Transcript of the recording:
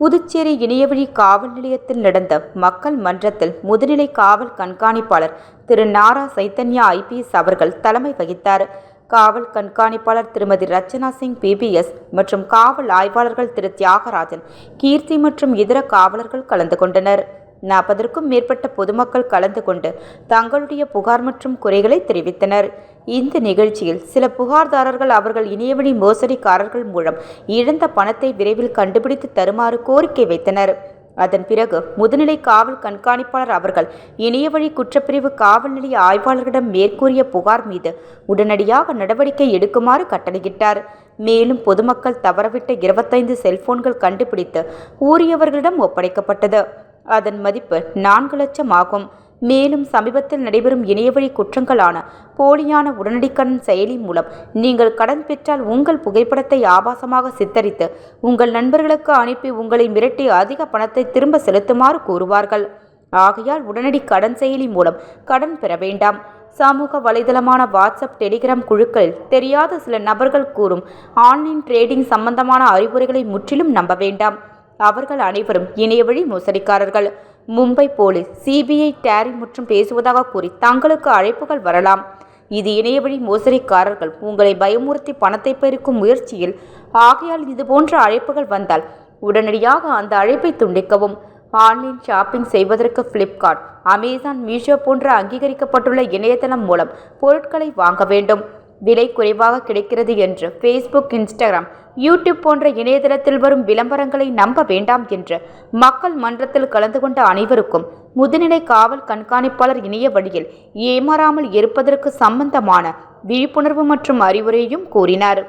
புதுச்சேரி இணையவழி காவல் நிலையத்தில் நடந்த மக்கள் மன்றத்தில் முதுநிலை காவல் கண்காணிப்பாளர் திரு நாரா சைத்தன்யா ஐபிஎஸ் அவர்கள் தலைமை வகித்தார். காவல் கண்காணிப்பாளர் திருமதி ரச்சனா சிங் பிபிஎஸ் மற்றும் காவல் ஆய்வாளர்கள் திரு தியாகராஜன், கீர்த்தி மற்றும் இதர காவலர்கள் கலந்து கொண்டனர். 40க்கும் மேற்பட்ட பொதுமக்கள் கலந்து கொண்டு தங்களுடைய புகார் மற்றும் குறைகளை தெரிவித்தனர். இந்த நிகழ்ச்சியில் சில புகார்தாரர்கள் அவர்கள் இணையவழி மோசடிக்காரர்கள் மூலம் இழந்த பணத்தை விரைவில் கண்டுபிடித்து தருமாறு கோரிக்கை வைத்தனர். அதன் பிறகு முதுநிலை காவல் கண்காணிப்பாளர் அவர்கள் இணையவழி குற்றப்பிரிவு காவல் நிலைய ஆய்வாளர்களிடம் மேற்கூறிய புகார் மீது உடனடியாக நடவடிக்கை எடுக்குமாறு கட்டளையிட்டார். மேலும் பொதுமக்கள் தவறவிட்ட 25 செல்போன்கள் கண்டுபிடித்து உரியவர்களிடம் ஒப்படைக்கப்பட்டது. அதன் மதிப்பு 4 லட்சம் ஆகும். மேலும் சமீபத்தில் நடைபெறும் இணையவழி குற்றங்களான போலியான உடனடி கடன் செயலி மூலம் நீங்கள் கடன் பெற்றால் உங்கள் புகைப்படத்தை ஆபாசமாக சித்தரித்து உங்கள் நண்பர்களுக்கு அனுப்பி உங்களை மிரட்டி அதிக பணத்தை திரும்ப செலுத்துமாறு கூறுவார்கள். ஆகையால் உடனடி கடன் செயலி மூலம் கடன் பெற வேண்டாம். சமூக வலைதளமான வாட்ஸ்அப், டெலிகிராம் குழுக்களில் தெரியாத சில நபர்கள் கூறும் ஆன்லைன் ட்ரேடிங் சம்பந்தமான அறிவுரைகளை முற்றிலும் நம்ப வேண்டாம். அவர்கள் அனைவரும் இணையவழி மோசடிக்காரர்கள். மும்பை போலீஸ், சிபிஐ, டேரி மற்றும் பேசுவதாக கூறி தங்களுக்கு அழைப்புகள் வரலாம். இது இணையவழி மோசடிக்காரர்கள் உங்களை பயமுறுத்தி பணத்தை பெருக்கும் முயற்சியில். ஆகையால் இதுபோன்ற அழைப்புகள் வந்தால் உடனடியாக அந்த அழைப்பை துண்டிக்கவும். ஆன்லைன் ஷாப்பிங் செய்வதற்கு பிளிப்கார்ட், அமேசான், மீஷோ போன்ற அங்கீகரிக்கப்பட்டுள்ள இணையதளம் மூலம் பொருட்களை வாங்க வேண்டும். விலை குறைவாக கிடைக்கிறது என்று ஃபேஸ்புக், இன்ஸ்டாகிராம், யூடியூப் போன்ற இணையதளத்தில் வரும் விளம்பரங்களை நம்ப வேண்டாம் என்று மக்கள் மன்றத்தில் கலந்து கொண்ட அனைவருக்கும் முதுநிலை காவல் கண்காணிப்பாளர் இணைய வழியில் ஏமாறாமல் இருப்பதற்கு சம்பந்தமான விழிப்புணர்வு மற்றும் அறிவுரையும் கூறினார்.